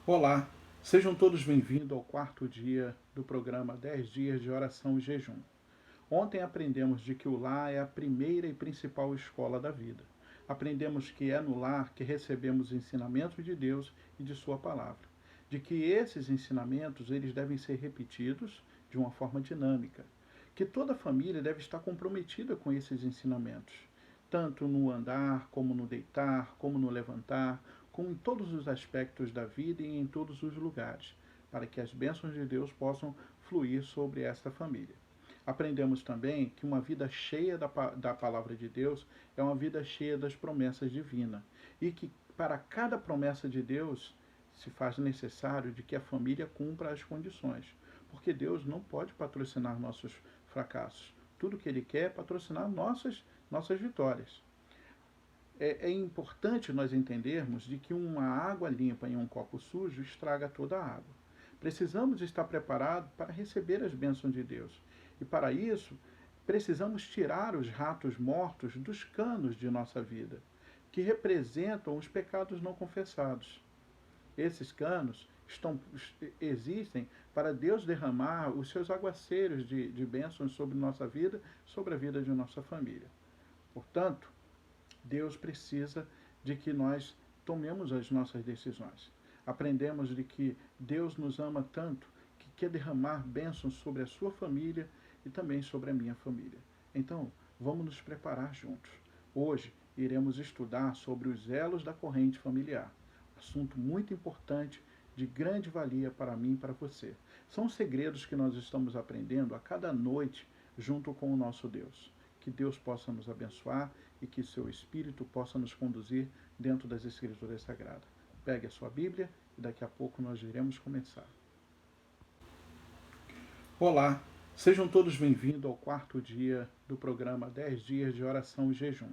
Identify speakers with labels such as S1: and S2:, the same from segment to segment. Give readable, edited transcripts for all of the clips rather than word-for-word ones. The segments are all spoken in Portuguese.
S1: Olá, sejam todos bem-vindos ao quarto dia do programa 10 dias de oração e jejum. Ontem aprendemos de que o lar é a primeira e principal escola da vida. Aprendemos que é no lar que recebemos ensinamentos de Deus e de sua palavra. De que esses ensinamentos eles devem ser repetidos de uma forma dinâmica. Que toda família deve estar comprometida com esses ensinamentos, tanto no andar, como no deitar, como no levantar, como em todos os aspectos da vida e em todos os lugares, para que as bênçãos de Deus possam fluir sobre esta família. Aprendemos também que uma vida cheia da palavra de Deus é uma vida cheia das promessas divinas e que para cada promessa de Deus se faz necessário de que a família cumpra as condições, porque Deus não pode patrocinar nossos fracassos. Tudo que Ele quer é patrocinar nossas vitórias. É importante nós entendermos de que uma água limpa em um copo sujo estraga toda a água. Precisamos estar preparados para receber as bênçãos de Deus. E para isso, precisamos tirar os ratos mortos dos canos de nossa vida, que representam os pecados não confessados. Esses canos existem para Deus derramar os seus aguaceiros de bênçãos sobre nossa vida, sobre a vida de nossa família. Portanto, Deus precisa de que nós tomemos as nossas decisões. Aprendemos de que Deus nos ama tanto que quer derramar bênçãos sobre a sua família e também sobre a minha família. Então, vamos nos preparar juntos. Hoje iremos estudar sobre os elos da corrente familiar. Assunto muito importante, de grande valia para mim e para você. São segredos que nós estamos aprendendo a cada noite junto com o nosso Deus. Que Deus possa nos abençoar e que seu Espírito possa nos conduzir dentro das Escrituras Sagradas. Pegue a sua Bíblia e daqui a pouco nós iremos começar. Olá, sejam todos bem-vindos ao quarto dia do programa 10 dias de oração e jejum.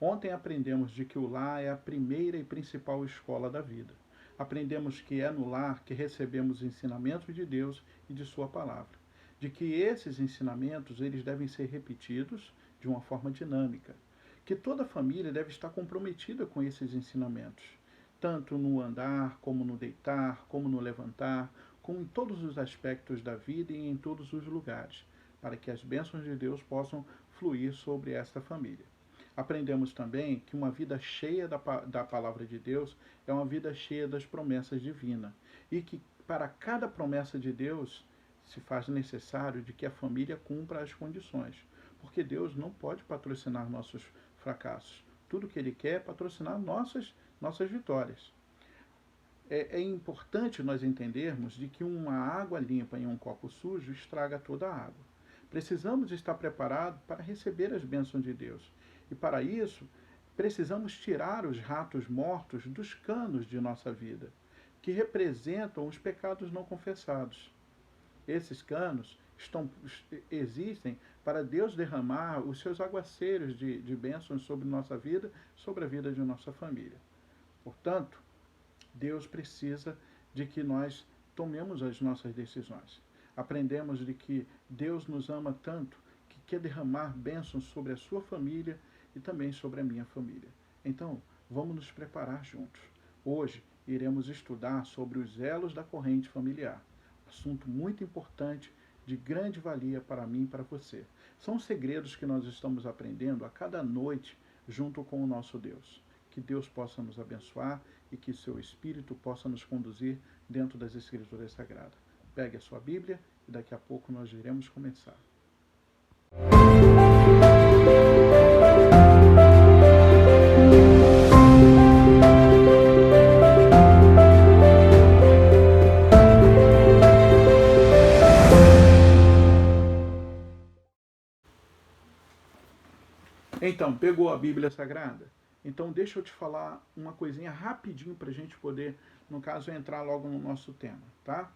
S1: Ontem aprendemos de que o lar é a primeira e principal escola da vida. Aprendemos que é no lar que recebemos ensinamentos de Deus e de sua palavra. De que esses ensinamentos eles devem ser repetidos de uma forma dinâmica. Que toda família deve estar comprometida com esses ensinamentos, tanto no andar, como no deitar, como no levantar, como em todos os aspectos da vida e em todos os lugares, para que as bênçãos de Deus possam fluir sobre esta família. Aprendemos também que uma vida cheia da palavra de Deus é uma vida cheia das promessas divinas e que para cada promessa de Deus se faz necessário de que a família cumpra as condições, porque Deus não pode patrocinar nossos fracassos. Tudo que Ele quer é patrocinar nossas vitórias. É importante nós entendermos de que uma água limpa em um copo sujo estraga toda a água. Precisamos estar preparados para receber as bênçãos de Deus. E para isso, precisamos tirar os ratos mortos dos canos de nossa vida, que representam os pecados não confessados. Esses canos existem para Deus derramar os seus aguaceiros de bênçãos sobre nossa vida, sobre a vida de nossa família. Portanto, Deus precisa de que nós tomemos as nossas decisões. Aprendemos de que Deus nos ama tanto que quer derramar bênçãos sobre a sua família e também sobre a minha família. Então, vamos nos preparar juntos. Hoje iremos estudar sobre os elos da corrente familiar. Assunto muito importante, de grande valia para mim e para você. São segredos que nós estamos aprendendo a cada noite junto com o nosso Deus. Que Deus possa nos abençoar e que seu Espírito possa nos conduzir dentro das Escrituras Sagradas. Pegue a sua Bíblia e daqui a pouco nós iremos começar. Então, pegou a Bíblia Sagrada? Então, deixa eu te falar uma coisinha rapidinho para a gente poder, no caso, entrar logo no nosso tema, tá?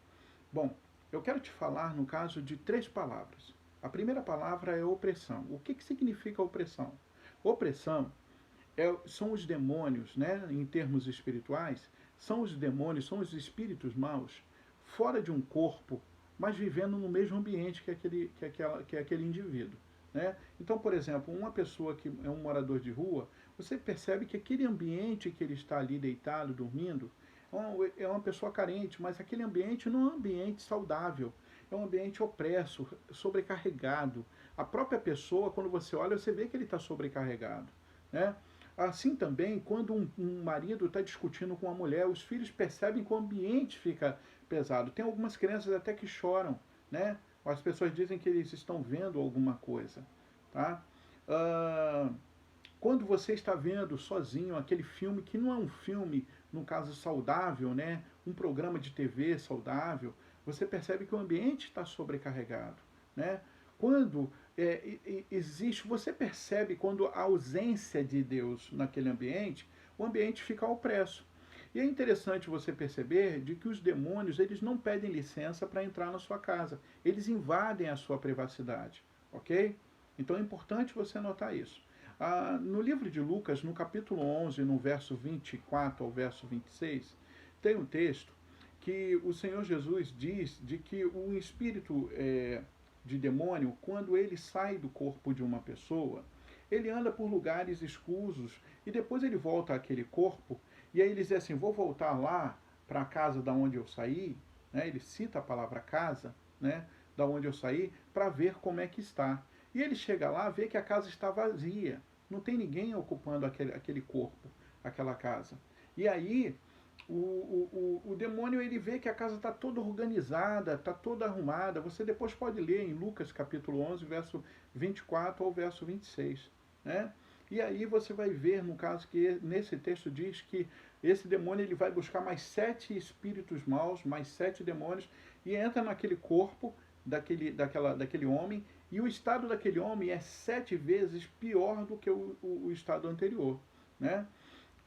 S1: Bom, eu quero te falar, no caso, de 3 palavras. A primeira palavra é opressão. O que significa opressão? Opressão são os demônios, né, em termos espirituais, são os demônios, são os espíritos maus, fora de um corpo, mas vivendo no mesmo ambiente que aquele indivíduo. Né? Então, por exemplo, uma pessoa que é um morador de rua, você percebe que aquele ambiente que ele está ali deitado, dormindo, é uma pessoa carente, mas aquele ambiente não é um ambiente saudável, é um ambiente opresso, sobrecarregado. A própria pessoa, quando você olha, você vê que ele está sobrecarregado, né? Assim também, quando um marido está discutindo com a mulher, os filhos percebem que o ambiente fica pesado. Tem algumas crianças até que choram, né? As pessoas dizem que eles estão vendo alguma coisa, tá? Ah, quando você está vendo sozinho aquele filme, que não é um filme, no caso, saudável, né? Um programa de TV saudável, você percebe que o ambiente está sobrecarregado, né? Quando existe, você percebe quando a ausência de Deus naquele ambiente, o ambiente fica opresso. E é interessante você perceber de que os demônios, eles não pedem licença para entrar na sua casa. Eles invadem a sua privacidade, ok? Então é importante você notar isso. No livro de Lucas, no capítulo 11, no verso 24 ao verso 26, tem um texto que o Senhor Jesus diz de que o espírito de demônio, quando ele sai do corpo de uma pessoa, ele anda por lugares escusos e depois ele volta àquele corpo e aí ele diz assim, vou voltar lá para a casa da onde eu saí, né? Ele cita a palavra casa, né? Da onde eu saí, para ver como é que está. E ele chega lá, vê que a casa está vazia, não tem ninguém ocupando aquele corpo, aquela casa. E aí o demônio ele vê que a casa está toda organizada, está toda arrumada. Você depois pode ler em Lucas capítulo 11, verso 24 ao verso 26. Né? E aí você vai ver, no caso, que nesse texto diz que esse demônio ele vai buscar mais 7 espíritos maus, mais 7 demônios, e entra naquele corpo daquele homem, e o estado daquele homem é 7 vezes pior do que o estado anterior. Né?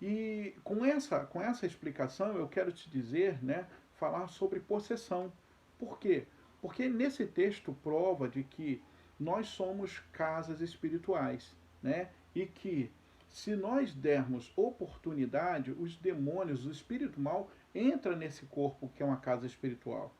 S1: E com essa explicação eu quero te dizer, né, falar sobre possessão. Por quê? Porque nesse texto prova de que nós somos casas espirituais, né? E que se nós dermos oportunidade, os demônios, o espírito mal entra nesse corpo que é uma casa espiritual.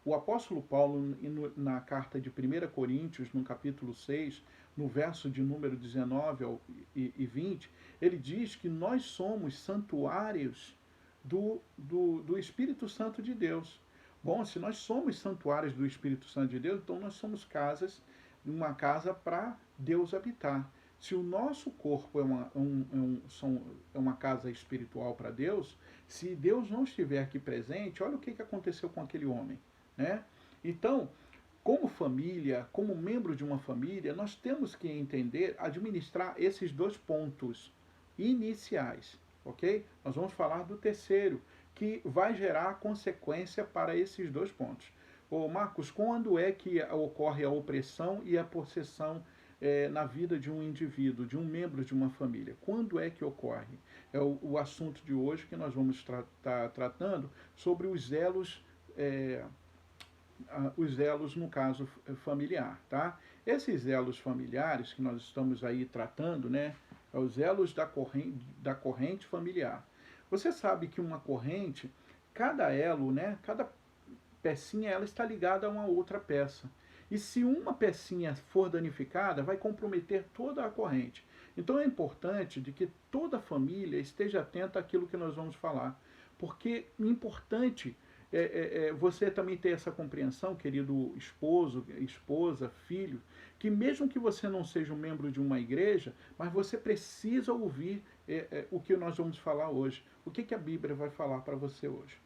S1: O apóstolo Paulo, na carta de 1 Coríntios, no capítulo 6, no verso de número 19 e 20, ele diz que nós somos santuários do Espírito Santo de Deus. Bom, se nós somos santuários do Espírito Santo de Deus, então nós somos casas, uma casa para Deus habitar. Se o nosso corpo é uma casa espiritual para Deus, se Deus não estiver aqui presente, olha o que aconteceu com aquele homem. Né? Então, como família, como membro de uma família, nós temos que entender, administrar esses 2 pontos iniciais, ok? Nós vamos falar do terceiro, que vai gerar consequência para esses 2 pontos. Ô Marcos, quando é que ocorre a opressão e a possessão na vida de um indivíduo, de um membro de uma família? Quando é que ocorre? É o assunto de hoje que nós vamos estar tratando sobre os elos no caso familiar, tá? Esses elos familiares que nós estamos aí tratando, né, é os elos da corrente familiar. Você sabe que uma corrente, cada elo, né, cada pecinha, ela está ligada a uma outra peça. E se uma pecinha for danificada, vai comprometer toda a corrente. Então é importante de que toda a família esteja atenta àquilo que nós vamos falar. Porque é importante você também ter essa compreensão, querido esposo, esposa, filho, que mesmo que você não seja um membro de uma igreja, mas você precisa ouvir o que nós vamos falar hoje. O que a Bíblia vai falar para você hoje?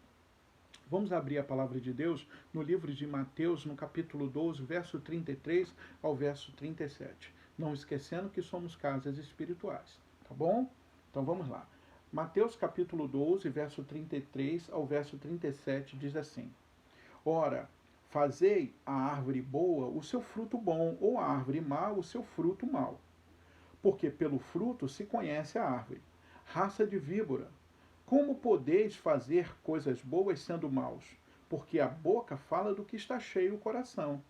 S1: Vamos abrir a palavra de Deus no livro de Mateus, no capítulo 12, verso 33 ao verso 37. Não esquecendo que somos casas espirituais, tá bom? Então vamos lá. Mateus capítulo 12, verso 33 ao verso 37 diz assim: Ora, fazei a árvore boa o seu fruto bom, ou a árvore má o seu fruto mau. Porque pelo fruto se conhece a árvore. Raça de víbora, como podeis fazer coisas boas sendo maus? Porque a boca fala do que está cheio o coração.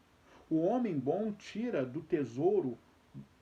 S1: O homem bom tira do tesouro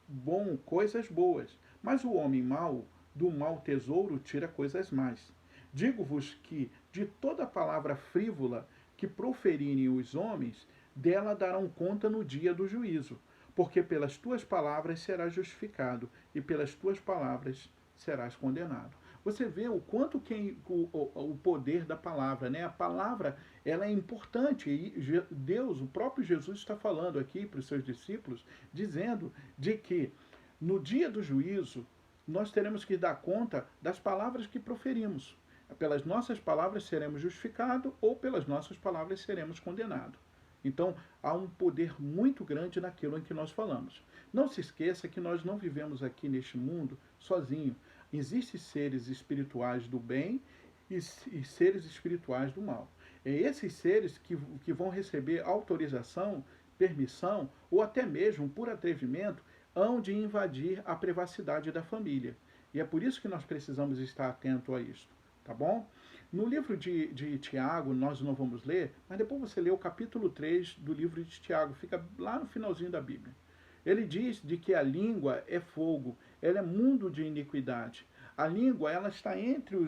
S1: bom coisas boas, mas o homem mau do mau tesouro tira coisas más. Digo-vos que de toda palavra frívola que proferirem os homens, dela darão conta no dia do juízo, porque pelas tuas palavras serás justificado, e pelas tuas palavras serás condenado. Você vê o quanto que o poder da palavra, né? A palavra, ela é importante. E Deus, o próprio Jesus está falando aqui para os seus discípulos, dizendo de que no dia do juízo, nós teremos que dar conta das palavras que proferimos. Pelas nossas palavras seremos justificados ou pelas nossas palavras seremos condenados. Então, há um poder muito grande naquilo em que nós falamos. Não se esqueça que nós não vivemos aqui neste mundo sozinho. Existem seres espirituais do bem e seres espirituais do mal. É esses seres que vão receber autorização, permissão ou até mesmo, por atrevimento, hão de invadir a privacidade da família. E é por isso que nós precisamos estar atento a isso, tá bom? No livro de Tiago, nós não vamos ler, mas depois você lê o capítulo 3 do livro de Tiago, fica lá no finalzinho da Bíblia. Ele diz de que a língua é fogo, ela é mundo de iniquidade. A língua, ela está entre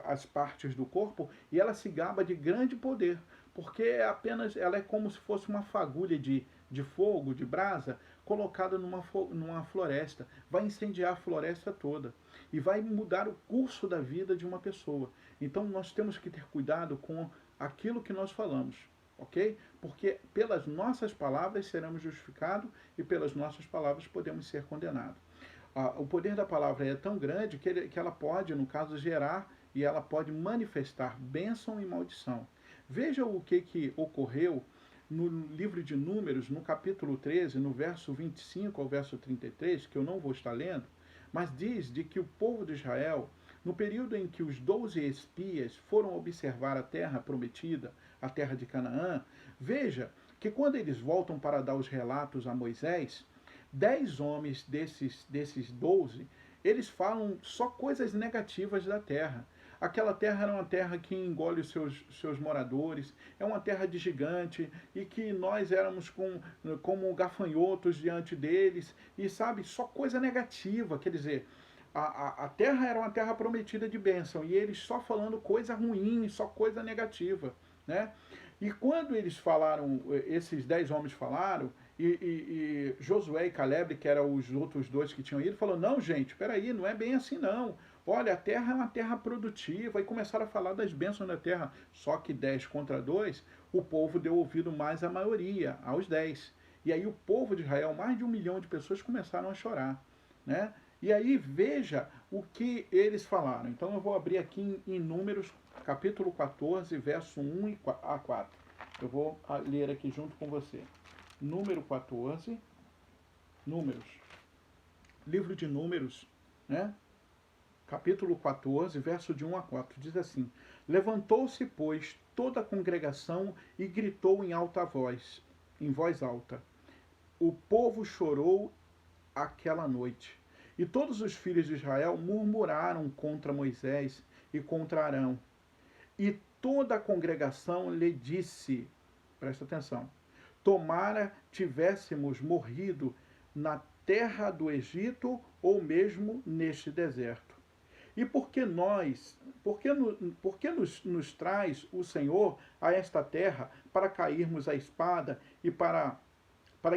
S1: as partes do corpo e ela se gaba de grande poder, porque ela é como se fosse uma fagulha de fogo, de brasa, colocada numa floresta. Vai incendiar a floresta toda e vai mudar o curso da vida de uma pessoa. Então nós temos que ter cuidado com aquilo que nós falamos, ok? Porque pelas nossas palavras seremos justificados e pelas nossas palavras podemos ser condenados. O poder da palavra é tão grande que ela pode, no caso, gerar e ela pode manifestar bênção e maldição. Veja o que ocorreu no livro de Números, no capítulo 13, no verso 25 ao verso 33, que eu não vou estar lendo, mas diz de que o povo de Israel, no período em que os 12 espias foram observar a terra prometida, a terra de Canaã, veja que quando eles voltam para dar os relatos a Moisés, 10 homens desses 12, eles falam só coisas negativas da terra. Aquela terra era uma terra que engole os seus moradores, é uma terra de gigante, e que nós éramos como gafanhotos diante deles, e sabe, só coisa negativa, quer dizer, a terra era uma terra prometida de bênção, e eles só falando coisa ruim, só coisa negativa, né? E quando eles falaram, esses 10 homens falaram, e Josué e Caleb, que eram os outros dois que tinham ido, falou, não, gente, peraí, não é bem assim não. Olha, a terra é uma terra produtiva, e começaram a falar das bênçãos da terra. Só que 10 contra 2, o povo deu ouvido mais à maioria, aos 10. E aí o povo de Israel, mais de 1 milhão de pessoas, começaram a chorar, né? E aí veja o que eles falaram. Então eu vou abrir aqui em Números, capítulo 14, verso 1 a 4. Eu vou ler aqui junto com você. Número 14, Números, livro de Números, né? Capítulo 14, verso de 1 a 4, diz assim: Levantou-se, pois, toda a congregação e gritou em voz alta. O povo chorou aquela noite. E todos os filhos de Israel murmuraram contra Moisés e contra Arão. E toda a congregação lhe disse, presta atenção, tomara tivéssemos morrido na terra do Egito ou mesmo neste deserto. E por que nos traz o Senhor a esta terra para cairmos à espada e para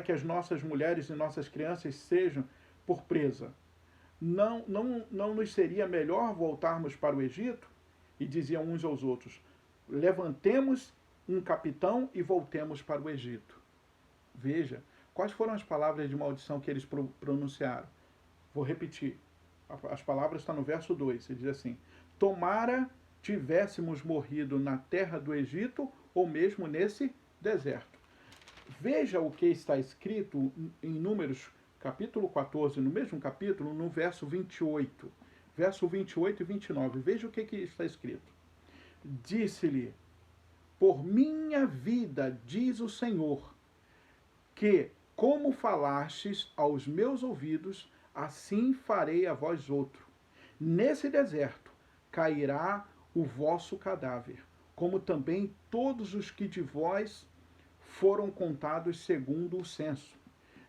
S1: que as nossas mulheres e nossas crianças sejam por presa? Não nos seria melhor voltarmos para o Egito? E diziam uns aos outros, levantemos um capitão e voltemos para o Egito. Veja, quais foram as palavras de maldição que eles pronunciaram? Vou repetir. As palavras estão no verso 2. Ele diz assim: tomara tivéssemos morrido na terra do Egito ou mesmo nesse deserto. Veja o que está escrito em Números capítulo 14, no mesmo capítulo, no verso 28. Verso 28 e 29. Veja o que está escrito. Disse-lhe, por minha vida, diz o Senhor, que como falastes aos meus ouvidos, assim farei a vós outro. Nesse deserto cairá o vosso cadáver, como também todos os que de vós foram contados segundo o censo.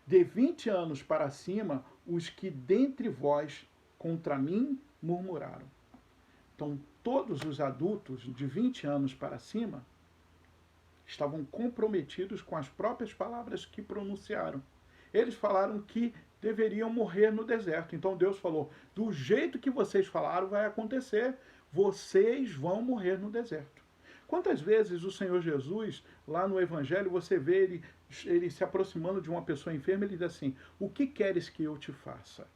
S1: De 20 anos para cima, os que dentre vós contra mim murmuraram. Então, todos os adultos de 20 anos para cima estavam comprometidos com as próprias palavras que pronunciaram. Eles falaram que deveriam morrer no deserto. Então Deus falou: do jeito que vocês falaram vai acontecer, vocês vão morrer no deserto. Quantas vezes o Senhor Jesus, lá no Evangelho, você vê ele se aproximando de uma pessoa enferma, ele diz assim: o que queres que eu te faça?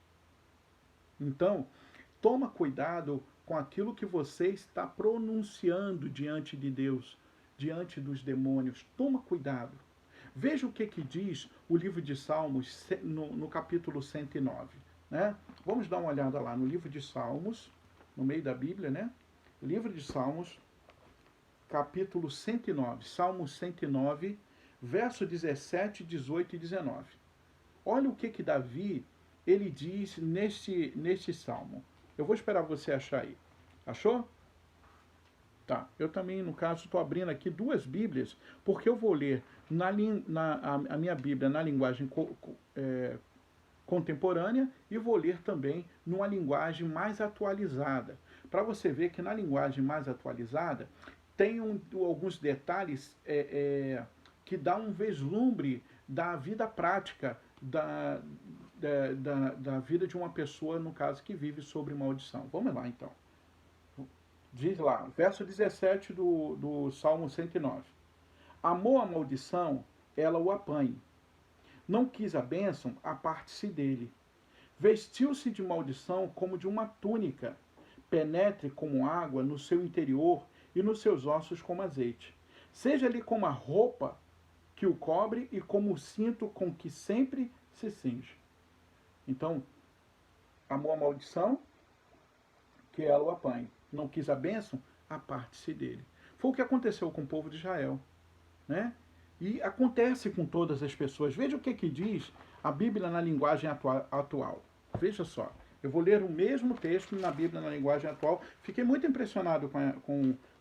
S1: Então, toma cuidado com aquilo que você está pronunciando diante de Deus, diante dos demônios. Toma cuidado. Veja o que diz o livro de Salmos no capítulo 109. Né? Vamos dar uma olhada lá no livro de Salmos, no meio da Bíblia, né? Livro de Salmos, capítulo 109. Salmos 109, verso 17, 18 e 19. Olha o que Davi ele diz neste salmo. Eu vou esperar você achar aí. Achou? Tá. Eu também, no caso, estou abrindo aqui duas Bíblias, porque eu vou ler a minha Bíblia na linguagem contemporânea e vou ler também numa linguagem mais atualizada. Para você ver que na linguagem mais atualizada tem alguns detalhes que dá um vislumbre da vida prática da vida de uma pessoa, no caso, que vive sobre maldição. Vamos lá, então. Diz lá, verso 17 do Salmo 109. Amou a maldição, ela o apanhe. Não quis a bênção, aparte-se dele. Vestiu-se de maldição como de uma túnica. Penetre como água no seu interior e nos seus ossos como azeite. Seja-lhe como a roupa que o cobre e como o cinto com que sempre se cinge. Então, amou a maldição, que ela o apanhe. Não quis a bênção, aparte-se dele. Foi o que aconteceu com o povo de Israel. Né? E acontece com todas as pessoas. Veja o que diz a Bíblia na linguagem atual. Veja só. Eu vou ler o mesmo texto na Bíblia na linguagem atual. Fiquei muito impressionado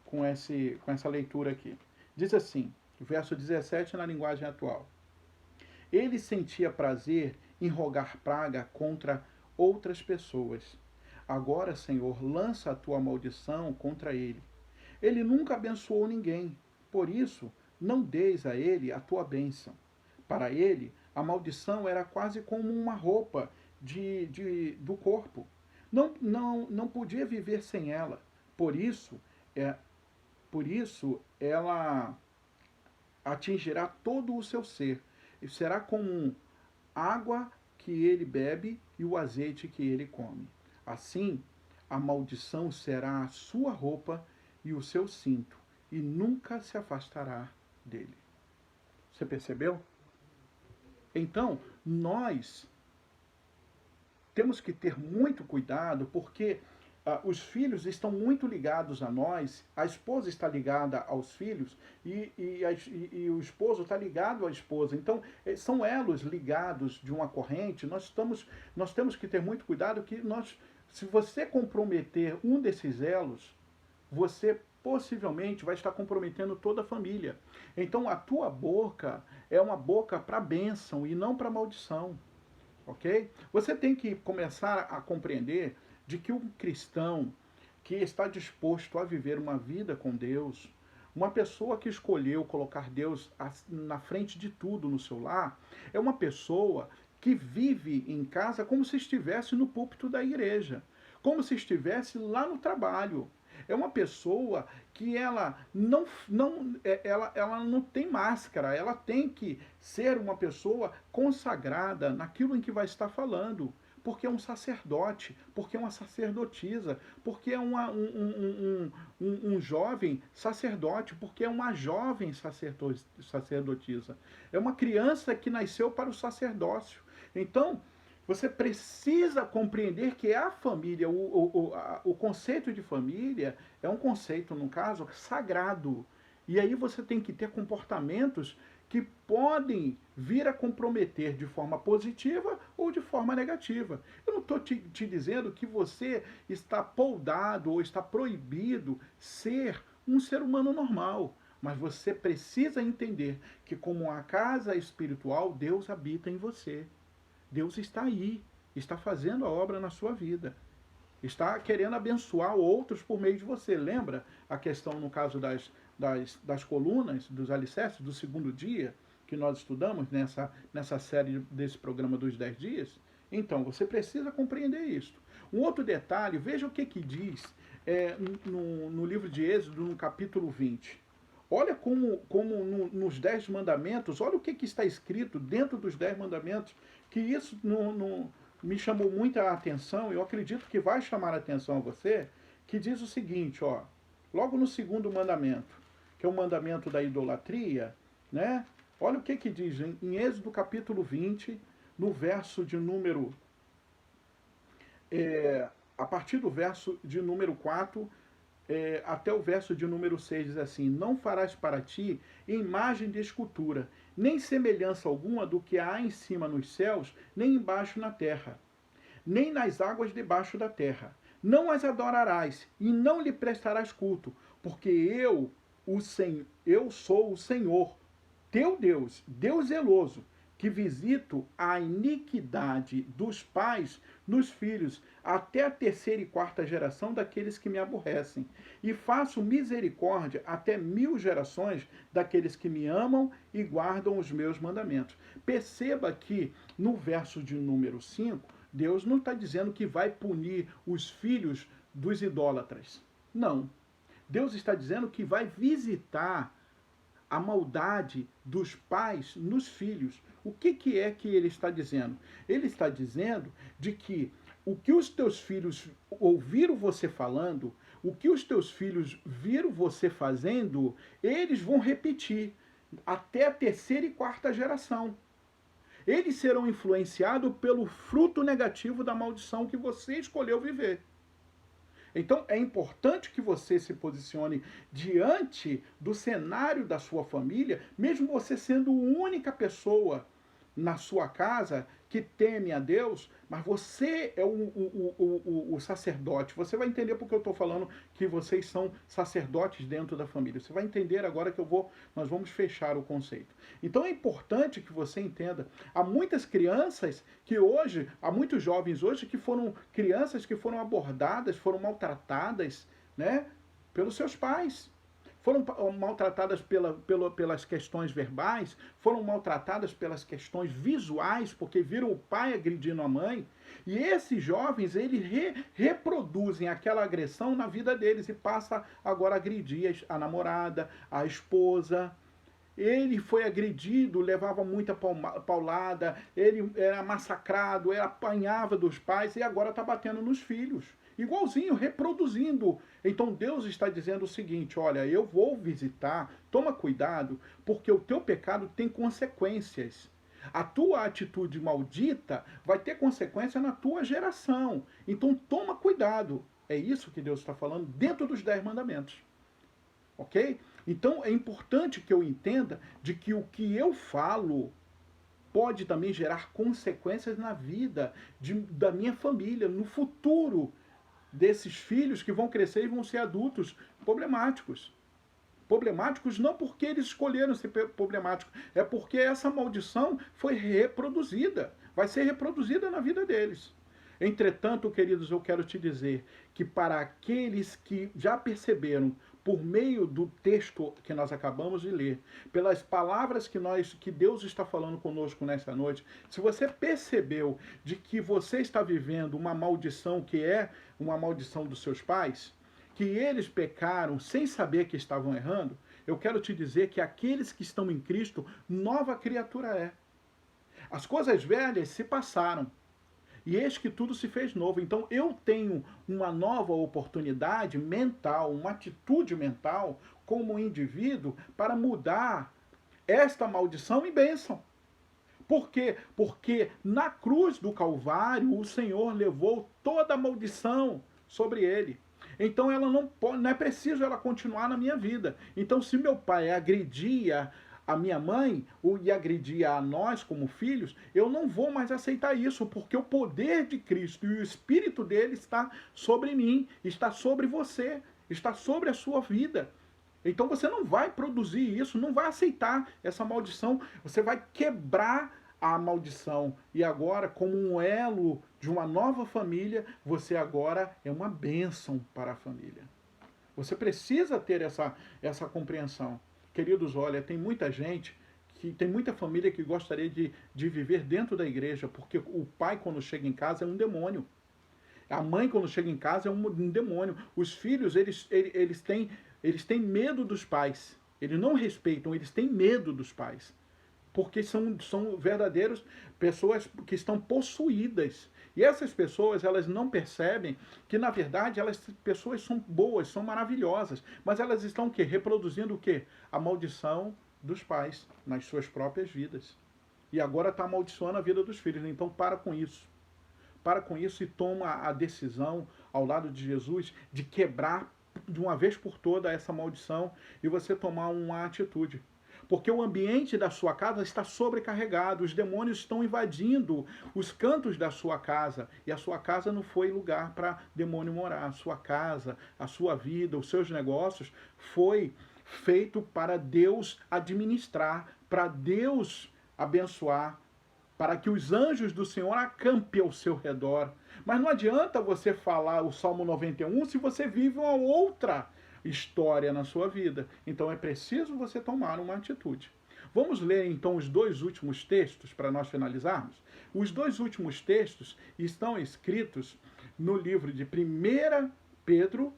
S1: com essa leitura aqui. Diz assim, verso 17 na linguagem atual. Ele sentia prazer em rogar praga contra outras pessoas. Agora, Senhor, lança a tua maldição contra ele. Ele nunca abençoou ninguém. Por isso, não deis a ele a tua bênção. Para ele, a maldição era quase como uma roupa do corpo. Não podia viver sem ela. Por isso, ela atingirá todo o seu ser. E será como água que ele bebe e o azeite que ele come. Assim, a maldição será a sua roupa e o seu cinto, e nunca se afastará dele. Você percebeu? Então, nós temos que ter muito cuidado, porque os filhos estão muito ligados a nós, a esposa está ligada aos filhos, e o esposo está ligado à esposa. Então, são elos ligados de uma corrente. Nós temos que ter muito cuidado, que se você comprometer um desses elos, você possivelmente vai estar comprometendo toda a família. Então a tua boca é uma boca para bênção e não para maldição. Ok? Você tem que começar a compreender de que um cristão que está disposto a viver uma vida com Deus, uma pessoa que escolheu colocar Deus na frente de tudo no seu lar, é uma pessoa que vive em casa como se estivesse no púlpito da igreja, como se estivesse lá no trabalho. É uma pessoa que ela não tem máscara, ela tem que ser uma pessoa consagrada naquilo em que vai estar falando, porque é um sacerdote, porque é uma sacerdotisa, porque é um jovem sacerdote, porque é uma jovem sacerdotisa. É uma criança que nasceu para o sacerdócio. Então, você precisa compreender que a família, o conceito de família é um conceito, no caso, sagrado. E aí você tem que ter comportamentos que podem vir a comprometer de forma positiva ou de forma negativa. Eu não estou te dizendo que você está poldado ou está proibido ser um ser humano normal. Mas você precisa entender que, como a casa espiritual, Deus habita em você. Deus está aí, está fazendo a obra na sua vida. Está querendo abençoar outros por meio de você. Lembra a questão, no caso das colunas, dos alicerces, do segundo dia, que nós estudamos nessa série desse programa dos 10 dias? Então, você precisa compreender isso. Um outro detalhe, veja o que diz no livro de Êxodo, no capítulo 20. Olha como nos 10 mandamentos, olha o que está escrito dentro dos 10 mandamentos, que isso me chamou muita atenção, eu acredito que vai chamar a atenção a você, que diz o seguinte, ó, logo no segundo mandamento, que é o mandamento da idolatria, né? Olha o que diz em Êxodo capítulo 20, no verso de número a partir do verso de número 4 até o verso de número 6 diz assim: Não farás para ti imagem de escultura, nem semelhança alguma do que há em cima nos céus, nem embaixo na terra, nem nas águas debaixo da terra. Não as adorarás e não lhe prestarás culto, porque eu sou o Senhor, teu Deus, Deus zeloso, que visito a iniquidade dos pais nos filhos, até a terceira e quarta geração daqueles que me aborrecem, e faço misericórdia até 1000 gerações daqueles que me amam e guardam os meus mandamentos. Perceba que no verso de número 5, Deus não está dizendo que vai punir os filhos dos idólatras. Não. Deus está dizendo que vai visitar a maldade dos pais nos filhos. O que é que ele está dizendo? Ele está dizendo de que o que os teus filhos ouviram você falando, o que os teus filhos viram você fazendo, eles vão repetir até a terceira e quarta geração. Eles serão influenciados pelo fruto negativo da maldição que você escolheu viver. Então é importante que você se posicione diante do cenário da sua família, mesmo você sendo a única pessoa na sua casa que teme a Deus, mas você é o sacerdote. Você vai entender porque eu estou falando que vocês são sacerdotes dentro da família. Você vai entender agora que nós vamos fechar o conceito. Então é importante que você entenda. Há muitas crianças que hoje, há muitos jovens hoje que foram crianças que foram abordadas, foram maltratadas, né, pelos seus pais. Foram maltratadas pelas questões verbais, foram maltratadas pelas questões visuais, porque viram o pai agredindo a mãe. E esses jovens, eles reproduzem aquela agressão na vida deles e passa agora a agredir a namorada, a esposa. Ele foi agredido, levava muita paulada, ele era massacrado, ele apanhava dos pais e agora está batendo nos filhos. Igualzinho, reproduzindo. Então Deus está dizendo o seguinte, olha, eu vou visitar, toma cuidado, porque o teu pecado tem consequências. A tua atitude maldita vai ter consequência na tua geração. Então toma cuidado. É isso que Deus está falando dentro dos 10 mandamentos. Ok? Então é importante que eu entenda de que o que eu falo pode também gerar consequências na vida da minha família, no futuro desses filhos que vão crescer e vão ser adultos problemáticos. Problemáticos não porque eles escolheram ser problemáticos, é porque essa maldição foi reproduzida, vai ser reproduzida na vida deles. Entretanto, queridos, eu quero te dizer que para aqueles que já perceberam, por meio do texto que nós acabamos de ler, pelas palavras que Deus está falando conosco nessa noite, se você percebeu de que você está vivendo uma maldição que é uma maldição dos seus pais, que eles pecaram sem saber que estavam errando, eu quero te dizer que aqueles que estão em Cristo, nova criatura é. As coisas velhas se passaram. E eis que tudo se fez novo. Então eu tenho uma nova oportunidade mental, uma atitude mental como indivíduo para mudar esta maldição em bênção. Por quê? Porque na cruz do Calvário o Senhor levou toda a maldição sobre ele. Então ela não é preciso ela continuar na minha vida. Então se meu pai agredia a minha mãe e agredia a nós como filhos, eu não vou mais aceitar isso, porque o poder de Cristo e o Espírito dele está sobre mim, está sobre você, está sobre a sua vida. Então você não vai produzir isso, não vai aceitar essa maldição, você vai quebrar a maldição. E agora, como um elo de uma nova família, você agora é uma bênção para a família. Você precisa ter essa compreensão. Queridos, olha, tem muita gente que tem muita família que gostaria de viver dentro da igreja, porque o pai, quando chega em casa, é um demônio. A mãe, quando chega em casa, é um demônio. Os filhos, eles têm medo dos pais. Eles não respeitam, eles têm medo dos pais. Porque são verdadeiras pessoas que estão possuídas. E essas pessoas, elas não percebem que, na verdade, pessoas são boas, são maravilhosas. Mas elas estão o quê? Reproduzindo o quê? A maldição dos pais nas suas próprias vidas. E agora está amaldiçoando a vida dos filhos. Então, para com isso. Para com isso e toma a decisão, ao lado de Jesus, de quebrar de uma vez por toda essa maldição e você tomar uma atitude. Porque o ambiente da sua casa está sobrecarregado, os demônios estão invadindo os cantos da sua casa. E a sua casa não foi lugar para demônio morar. A sua casa, a sua vida, os seus negócios foi feito para Deus administrar, para Deus abençoar, para que os anjos do Senhor acampem ao seu redor. Mas não adianta você falar o Salmo 91 se você vive uma outra história na sua vida. Então é preciso você tomar uma atitude. Vamos ler então os dois últimos textos para nós finalizarmos? Os dois últimos textos estão escritos no livro de 1 Pedro,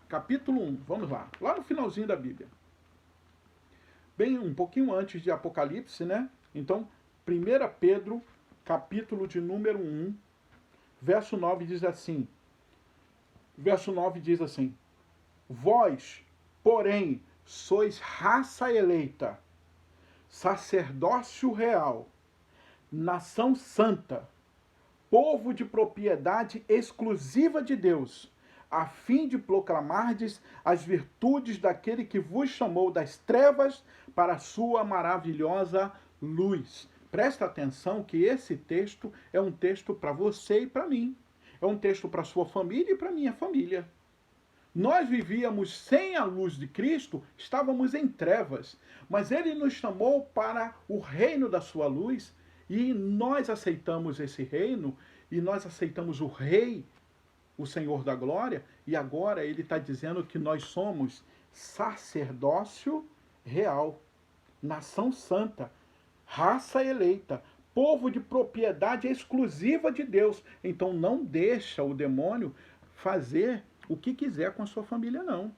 S1: capítulo 1. Vamos lá no finalzinho da Bíblia. Bem, um pouquinho antes de Apocalipse, né? Então, 1 Pedro, capítulo de número 1, verso 9 diz assim. Verso 9 diz assim: Vós, porém, sois raça eleita, sacerdócio real, nação santa, povo de propriedade exclusiva de Deus, a fim de proclamardes as virtudes daquele que vos chamou das trevas para a sua maravilhosa luz. Presta atenção que esse texto é um texto para você e para mim. É um texto para a sua família e para a minha família. Nós vivíamos sem a luz de Cristo, estávamos em trevas, mas Ele nos chamou para o reino da sua luz e nós aceitamos esse reino e nós aceitamos o Rei, o Senhor da Glória, e agora Ele está dizendo que nós somos sacerdócio real, nação santa, raça eleita, povo de propriedade exclusiva de Deus. Então não deixa o demônio fazer o que quiser com a sua família, não.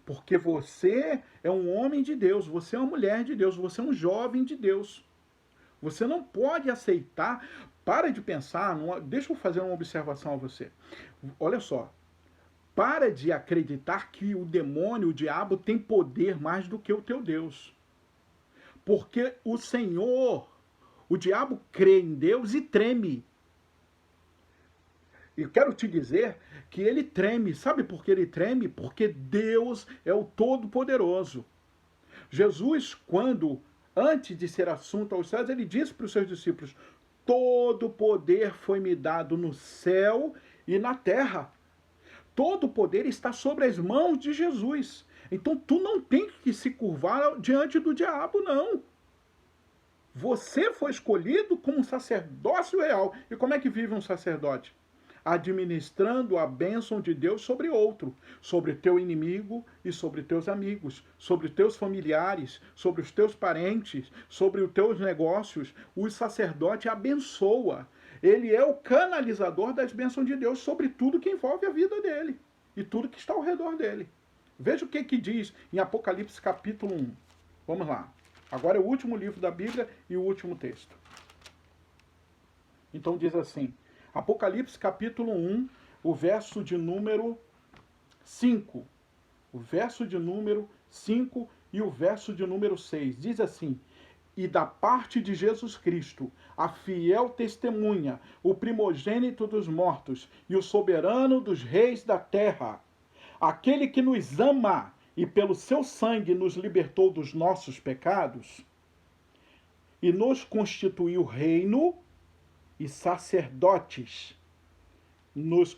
S1: Porque você é um homem de Deus, você é uma mulher de Deus, você é um jovem de Deus. Você não pode aceitar. Para de pensar, deixa eu fazer uma observação a você. Olha só, para de acreditar que o demônio, o diabo, tem poder mais do que o teu Deus. Porque o Senhor, o diabo crê em Deus e treme. E quero te dizer que ele treme. Sabe por que ele treme? Porque Deus é o Todo-Poderoso. Jesus, antes de ser assunto aos céus, ele disse para os seus discípulos: todo poder foi me dado no céu e na terra. Todo poder está sobre as mãos de Jesus. Então tu não tem que se curvar diante do diabo, não. Você foi escolhido como um sacerdócio real. E como é que vive um sacerdote? Administrando a bênção de Deus sobre outro, sobre teu inimigo e sobre teus amigos, sobre teus familiares, sobre os teus parentes, sobre os teus negócios. O sacerdote abençoa. Ele é o canalizador das bênçãos de Deus sobre tudo que envolve a vida dele e tudo que está ao redor dele. Veja o que diz em Apocalipse capítulo 1. Vamos lá. Agora é o último livro da Bíblia e o último texto. Então diz assim, Apocalipse capítulo 1, o verso de número 5. O verso de número 5 e o verso de número 6. Diz assim: E da parte de Jesus Cristo, a fiel testemunha, o primogênito dos mortos e o soberano dos reis da terra, aquele que nos ama e pelo seu sangue nos libertou dos nossos pecados e nos constituiu reino e sacerdotes. Nos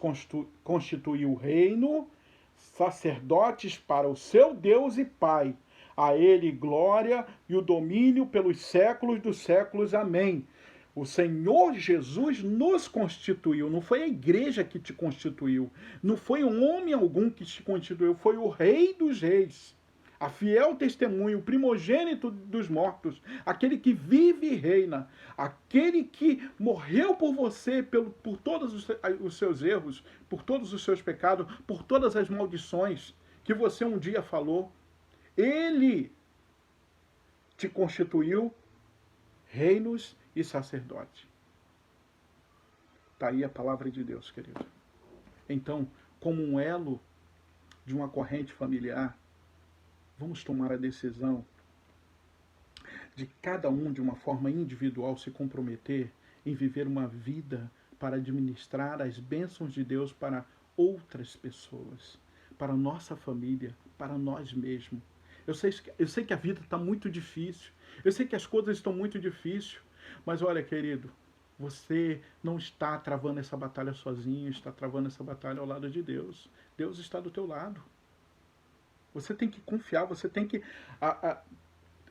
S1: constituiu reino, sacerdotes para o seu Deus e Pai. A ele glória e o domínio pelos séculos dos séculos. Amém. O Senhor Jesus nos constituiu, não foi a igreja que te constituiu, não foi um homem algum que te constituiu, foi o Rei dos Reis. a fiel testemunha, o primogênito dos mortos, aquele que vive e reina, aquele que morreu por você, por todos os seus erros, por todos os seus pecados, por todas as maldições que você um dia falou. Ele te constituiu reinos e sacerdote. Está aí a palavra de Deus, querido. Então, como um elo de uma corrente familiar, vamos tomar a decisão de cada um, de uma forma individual, se comprometer em viver uma vida para administrar as bênçãos de Deus para outras pessoas, para a nossa família, para nós mesmos. Eu sei que a vida está muito difícil, eu sei que as coisas estão muito difíceis, mas olha, querido, você não está travando essa batalha sozinho, está travando essa batalha ao lado de Deus. Deus está do teu lado. Você tem que confiar, você tem que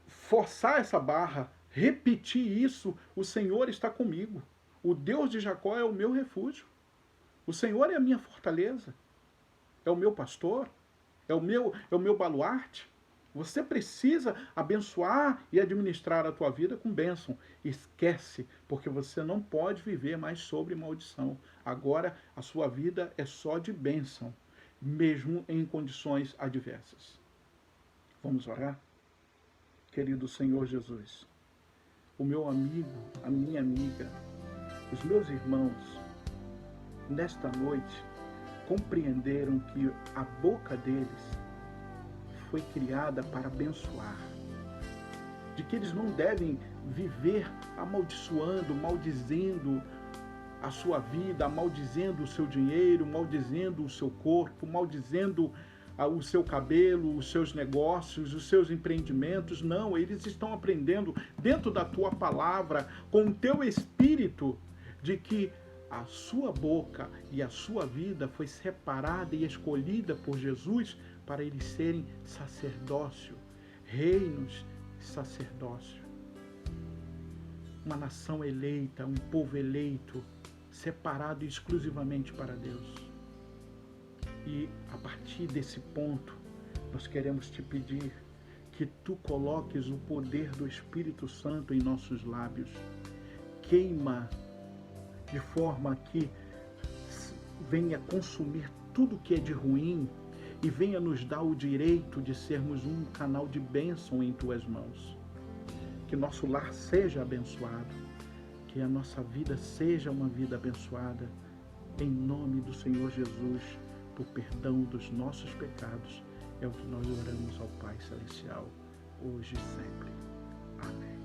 S1: forçar essa barra, repetir isso. O Senhor está comigo. O Deus de Jacó é o meu refúgio. O Senhor é a minha fortaleza. É o meu pastor. É o meu baluarte. Você precisa abençoar e administrar a tua vida com bênção. Esquece, porque você não pode viver mais sobre maldição. Agora a sua vida é só de bênção, mesmo em condições adversas. Vamos orar? Querido Senhor Jesus, o meu amigo, a minha amiga, os meus irmãos, nesta noite, compreenderam que a boca deles foi criada para abençoar, de que eles não devem viver amaldiçoando, maldizendo a sua vida, maldizendo o seu dinheiro, maldizendo o seu corpo, maldizendo o seu cabelo, os seus negócios, os seus empreendimentos. Não, eles estão aprendendo dentro da tua palavra, com o teu espírito, de que a sua boca e a sua vida foi separada e escolhida por Jesus para eles serem sacerdócio, reinos de sacerdócio. Uma nação eleita, um povo eleito, separado exclusivamente para Deus. E a partir desse ponto, nós queremos te pedir que tu coloques o poder do Espírito Santo em nossos lábios. Queima de forma que venha consumir tudo que é de ruim e venha nos dar o direito de sermos um canal de bênção em tuas mãos. Que nosso lar seja abençoado, que a nossa vida seja uma vida abençoada, em nome do Senhor Jesus, por perdão dos nossos pecados. É o que nós oramos ao Pai Celestial, hoje e sempre. Amém.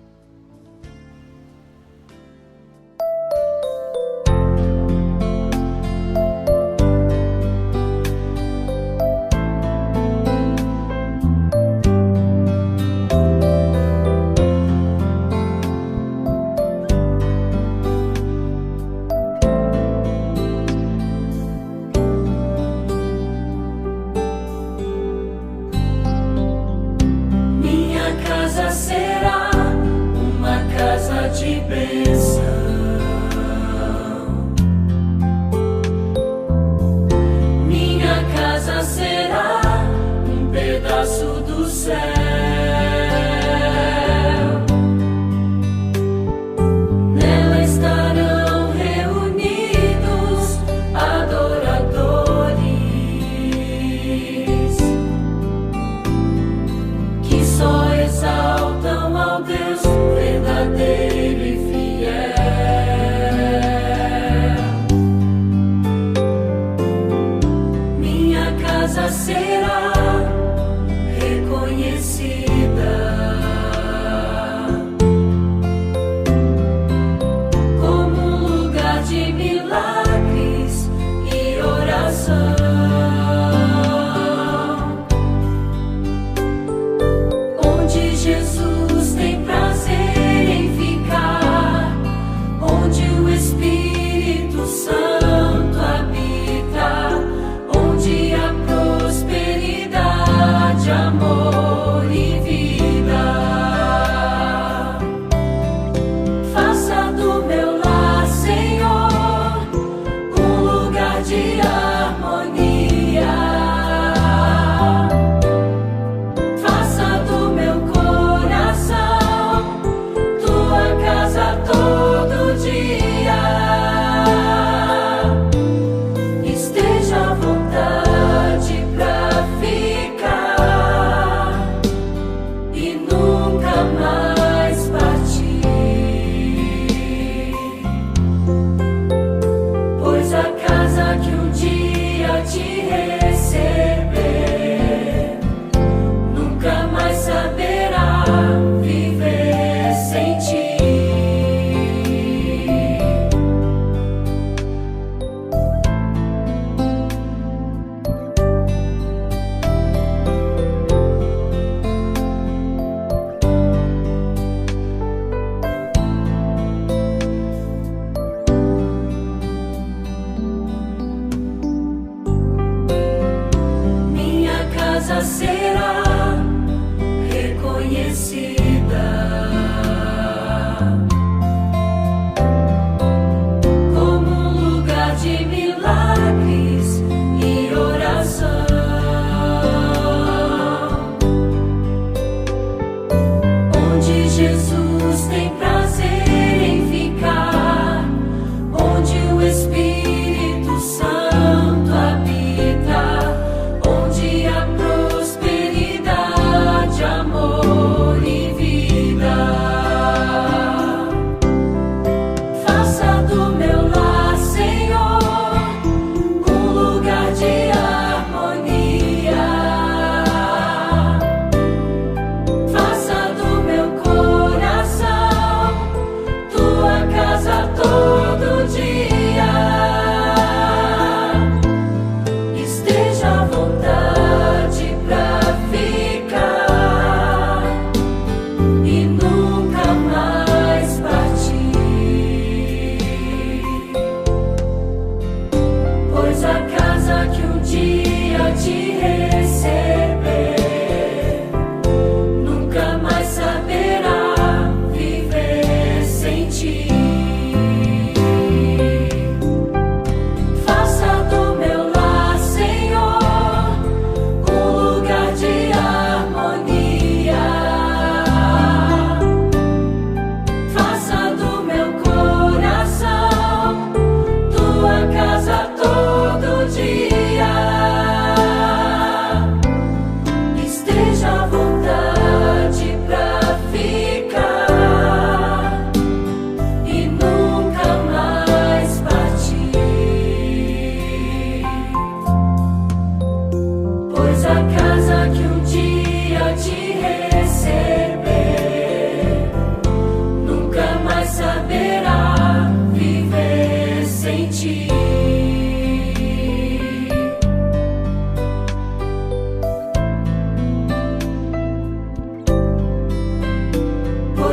S2: Do meu lar, Senhor, um lugar de harmonia.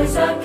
S2: coisa